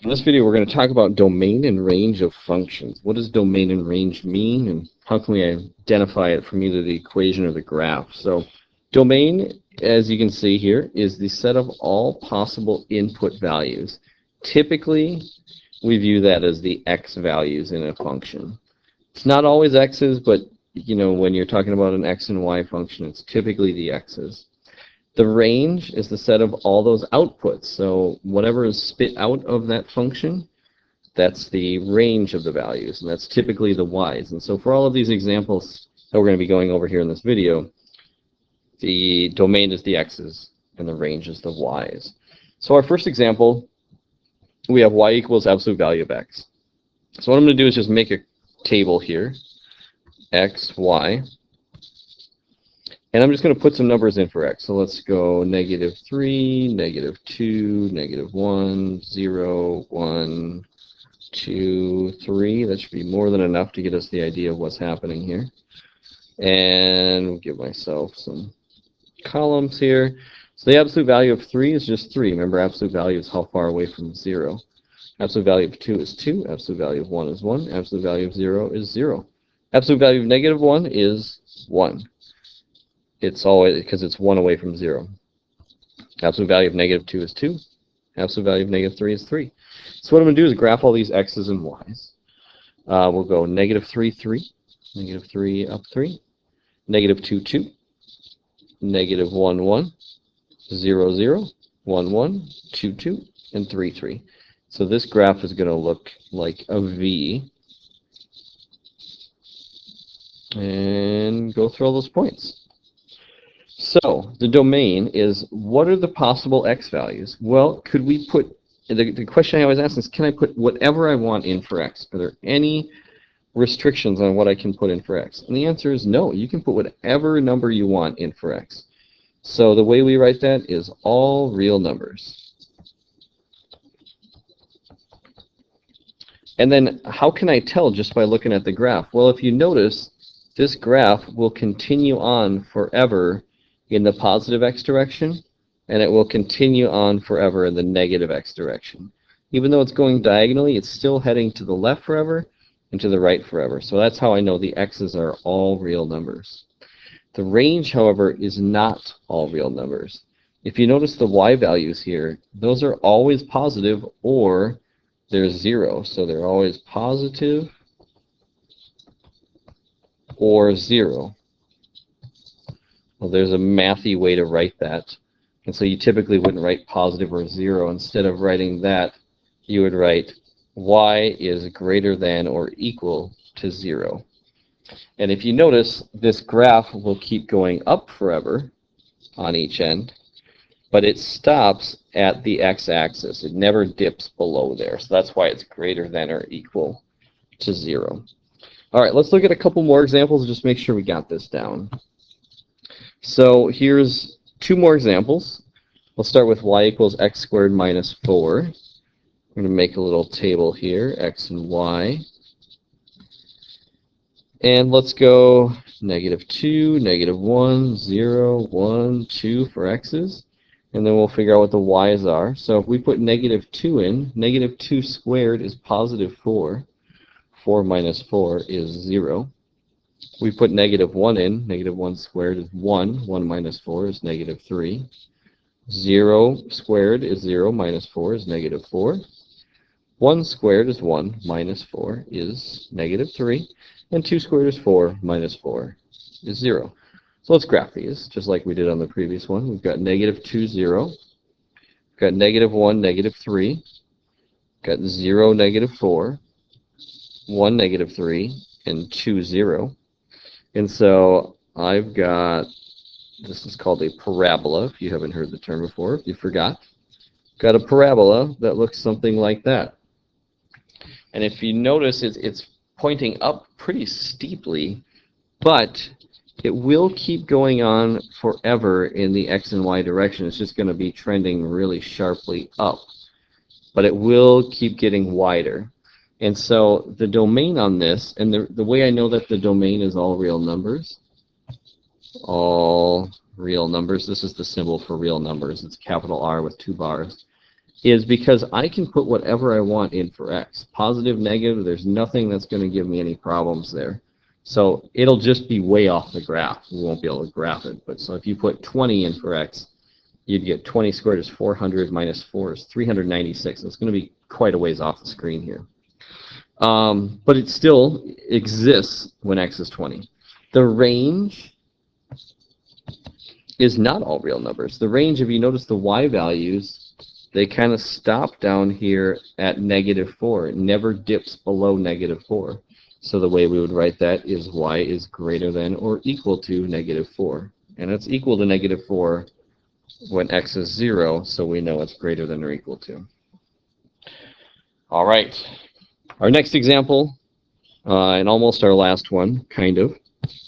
In this video, we're going to talk about domain and range of functions. What does domain and range mean, and how can we identify it from either the equation or the graph? So domain, as you can see here, is the set of all possible input values. Typically, we view that as the x values in a function. It's not always x's, but when you're talking about an x and y function, it's typically the x's. The range is the set of all those outputs. So whatever is spit out of that function, that's the range of the values, and that's typically the y's. And so for all of these examples that we're going to be going over here in this video, the domain is the x's and the range is the y's. So our first example, we have y equals absolute value of x. So what I'm going to do is just make a table here, x, y. And I'm just going to put some numbers in for x. So let's go -3, -2, -1, 0, 1, 2, 3. That should be more than enough to get us the idea of what's happening here. And we'll give myself some columns here. So the absolute value of 3 is just 3. Remember, absolute value is how far away from 0. Absolute value of 2 is 2. Absolute value of 1 is 1. Absolute value of 0 is 0. Absolute value of -1 is 1. It's always because it's 1 away from 0. Absolute value of -2 is 2. Absolute value of -3 is 3. So what I'm going to do is graph all these x's and y's. We'll go -3, 3, -3 up 3, -2, 2, -1, 1, 0, 0, 1, 1, 2, 2, and 3, 3. So this graph is going to look like a V. And go through all those points. So the domain is, what are the possible x values? Well, could we put, the question I always ask is, can I put whatever I want in for x? Are there any restrictions on what I can put in for x? And the answer is no. You can put whatever number you want in for x. So the way we write that is all real numbers. And then how can I tell just by looking at the graph? Well, if you notice, this graph will continue on forever in the positive x direction, and it will continue on forever in the negative x direction. Even though it's going diagonally, it's still heading to the left forever and to the right forever. So that's how I know the x's are all real numbers. The range, however, is not all real numbers. If you notice the y values here, those are always positive or they're 0. So they're always positive or 0. Well, there's a mathy way to write that. And so you typically wouldn't write positive or 0. Instead of writing that, you would write y is greater than or equal to 0. And if you notice, this graph will keep going up forever on each end, but it stops at the x-axis. It never dips below there. So that's why it's greater than or equal to 0. All right, let's look at a couple more examples and just make sure we got this down. So here's 2 more examples. We'll start with y equals x squared minus 4. I'm going to make a little table here, x and y. And let's go -2, -1, 0, 1, 2 for x's. And then we'll figure out what the y's are. So if we put -2 in, -2 squared is positive 4. 4 minus 4 is 0. We put -1 in. -1 squared is 1. 1 minus 4 is -3. 0 squared is 0 minus 4 is -4. 1 squared is 1 minus 4 is -3. And 2 squared is 4 minus 4 is 0. So let's graph these, just like we did on the previous one. We've got -2, 0. We've got -1, -3. We've got 0, -4. 1, -3, and 2, 0. And so I've got, this is called a parabola, if you haven't heard the term before, if you forgot. Got a parabola that looks something like that. And if you notice, it's pointing up pretty steeply, but it will keep going on forever in the x and y direction. It's just going to be trending really sharply up, but it will keep getting wider. And so the domain on this, and the way I know that the domain is all real numbers, this is the symbol for real numbers. It's capital R with 2 bars. is because I can put whatever I want in for x. Positive, negative, there's nothing that's going to give me any problems there. So it'll just be way off the graph. We won't be able to graph it. But so if you put 20 in for x, you'd get 20 squared is 400 minus 4 is 396. It's going to be quite a ways off the screen here. But it still exists when x is 20. The range is not all real numbers. The range, if you notice the y values, they kind of stop down here at -4. It never dips below -4. So the way we would write that is y is greater than or equal to -4. And it's equal to -4 when x is 0, so we know it's greater than or equal to. All right. Our next example, and almost our last one, kind of,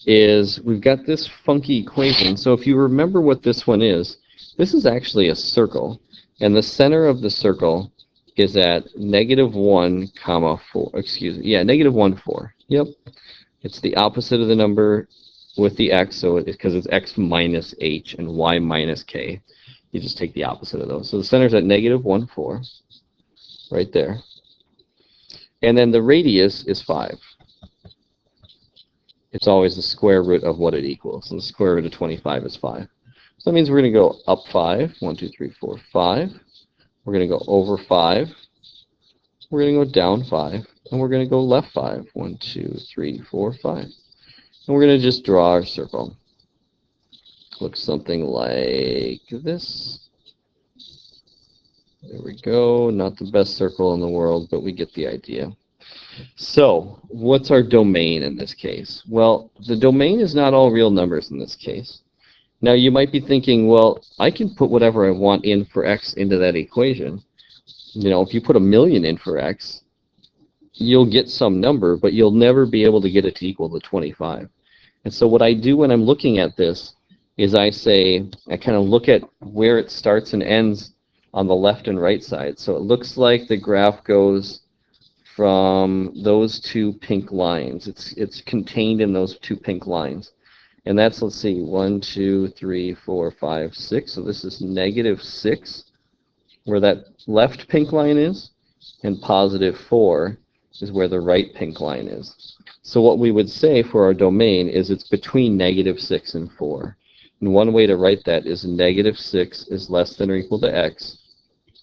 is we've got this funky equation. So if you remember what this one is, this is actually a circle. And the center of the circle is at -1, 4. Excuse me. Yeah, -1, 4. Yep. It's the opposite of the number with the x, so because it's x minus h and y minus k. You just take the opposite of those. So the center's at -1, 4, right there. And then the radius is 5. It's always the square root of what it equals. So the square root of 25 is 5. So that means we're going to go up 5. 1, 2, 3, 4, 5. We're going to go over 5. We're going to go down 5. And we're going to go left 5. 1, 2, 3, 4, 5. And we're going to just draw our circle. Looks something like this. There we go. Not the best circle in the world, but we get the idea. So, what's our domain in this case? Well, the domain is not all real numbers in this case. Now, you might be thinking, well, I can put whatever I want in for x into that equation. You know, if you put 1,000,000 in for x, you'll get some number, but you'll never be able to get it to equal to 25. And so what I do when I'm looking at this is I kind of look at where it starts and ends on the left and right side. So it looks like the graph goes from those two pink lines. It's contained in those two pink lines. And that's, let's see, 1, 2, 3, 4, 5, 6. So this is -6, where that left pink line is, and +4 is where the right pink line is. So what we would say for our domain is it's between -6 and 4. And one way to write that is -6 is less than or equal to x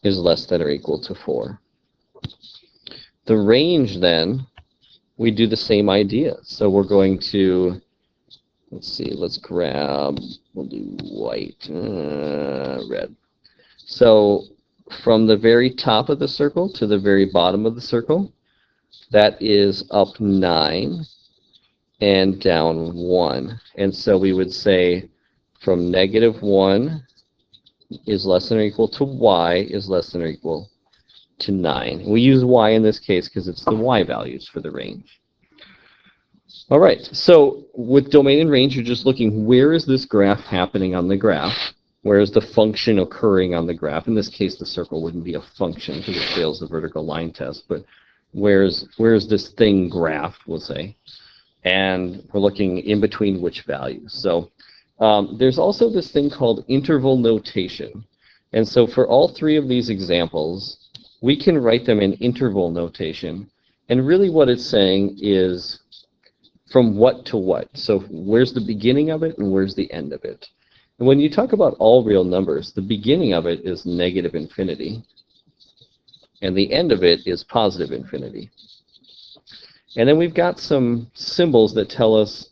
is less than or equal to 4. The range, then, we do the same idea. So we're going to, let's see, we'll do white, red. So from the very top of the circle to the very bottom of the circle, that is up 9 and down 1. And so we would say from -1 is less than or equal to y is less than or equal to 9. We use y in this case because it's the y values for the range. All right, so with domain and range, you're just looking, where is this graph happening on the graph? Where is the function occurring on the graph? In this case, the circle wouldn't be a function because it fails the vertical line test, but where's this thing graphed, we'll say. And we're looking in between which values. So there's also this thing called interval notation. And so for all three of these examples, we can write them in interval notation. And really what it's saying is from what to what. So where's the beginning of it and where's the end of it? And when you talk about all real numbers, the beginning of it is -infinity. And the end of it is +infinity. And then we've got some symbols that tell us,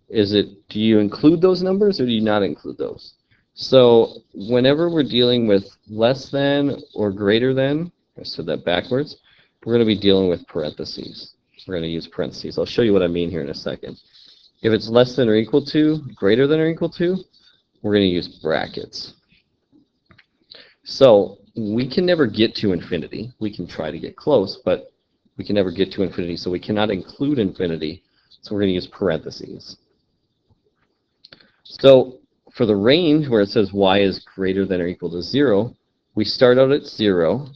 do you include those numbers or do you not include those? So whenever we're dealing with less than or greater than, I said that backwards, we're going to be dealing with parentheses. We're going to use parentheses. I'll show you what I mean here in a second. If it's less than or equal to, greater than or equal to, we're going to use brackets. So we can never get to infinity. We can try to get close, but we can never get to infinity, so we cannot include infinity. So we're going to use parentheses. So for the range where it says y is greater than or equal to 0, we start out at 0,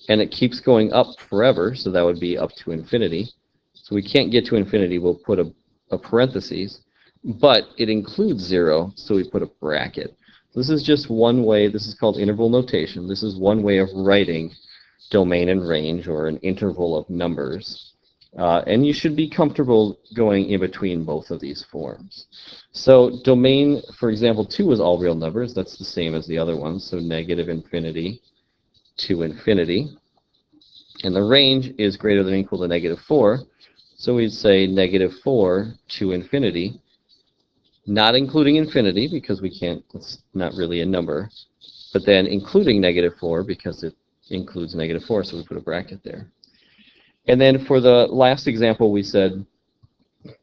and it keeps going up forever, so that would be up to infinity. So we can't get to infinity, we'll put a parentheses, but it includes 0, so we put a bracket. This is just one way. This is called interval notation. This is one way of writing domain and range, or an interval of numbers. And you should be comfortable going in between both of these forms. So domain, for example, 2 is all real numbers. That's the same as the other ones. So negative infinity to infinity. And the range is greater than or equal to negative 4. So we'd say negative 4 to infinity, not including infinity because we can't, it's not really a number, but then including negative 4 because it includes negative 4, so we put a bracket there. And then for the last example, we said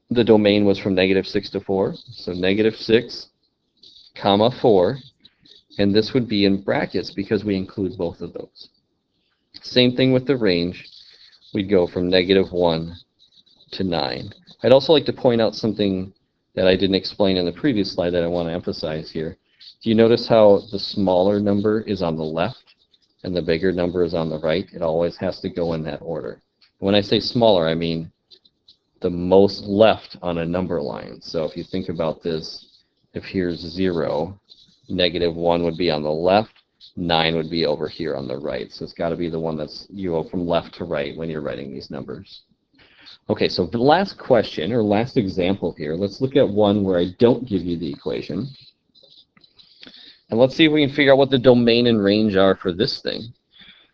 the domain was from negative 6 to 4. So negative 6, comma 4. And this would be in brackets because we include both of those. Same thing with the range. We'd go from negative 1 to 9. I'd also like to point out something that I didn't explain in the previous slide that I want to emphasize here. Do you notice how the smaller number is on the left and the bigger number is on the right? It always has to go in that order. When I say smaller, I mean the most left on a number line. So if you think about this, if here's 0, negative 1 would be on the left, 9 would be over here on the right. So it's got to be the one that's, you go from left to right when you're writing these numbers. Okay, so the last question, or last example here, let's look at one where I don't give you the equation. And let's see if we can figure out what the domain and range are for this thing.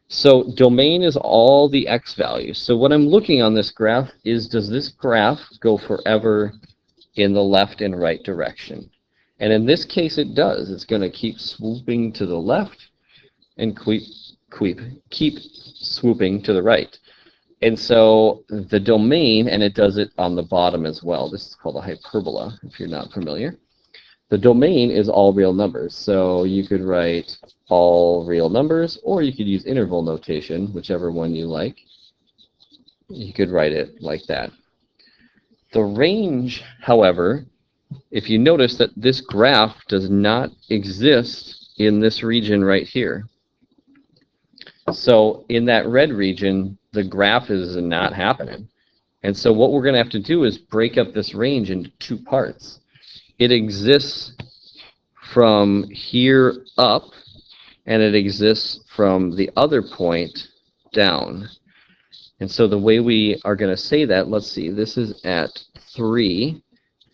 So domain is all the x values. So what I'm looking on this graph is, does this graph go forever in the left and right direction? And in this case it does. It's going to keep swooping to the left and keep swooping to the right. And so the domain, and it does it on the bottom as well. This is called a hyperbola, if you're not familiar. The domain is all real numbers. So you could write all real numbers, or you could use interval notation, whichever one you like. You could write it like that. The range, however, if you notice that this graph does not exist in this region right here. So in that red region, the graph is not happening. And so what we're going to have to do is break up this range into two parts. It exists from here up, and it exists from the other point down. And so the way we are going to say that, let's see, this is at 3,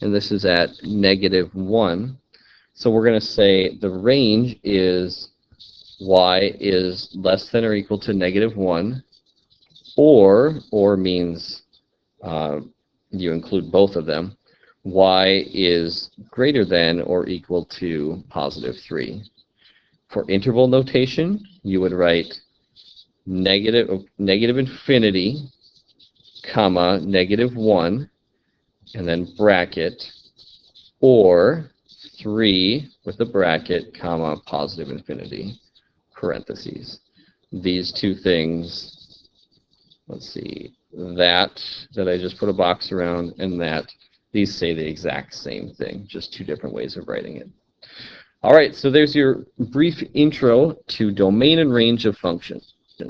and this is at negative 1. So we're going to say the range is y is less than or equal to negative 1, or means you include both of them. Y is greater than or equal to positive 3. For interval notation, you would write negative infinity, comma, negative 1, and then bracket, or 3 with a bracket, comma, positive infinity, parentheses. These two things, let's see, that I just put a box around, and that, these say the exact same thing, just two different ways of writing it. All right, so there's your brief intro to domain and range of functions.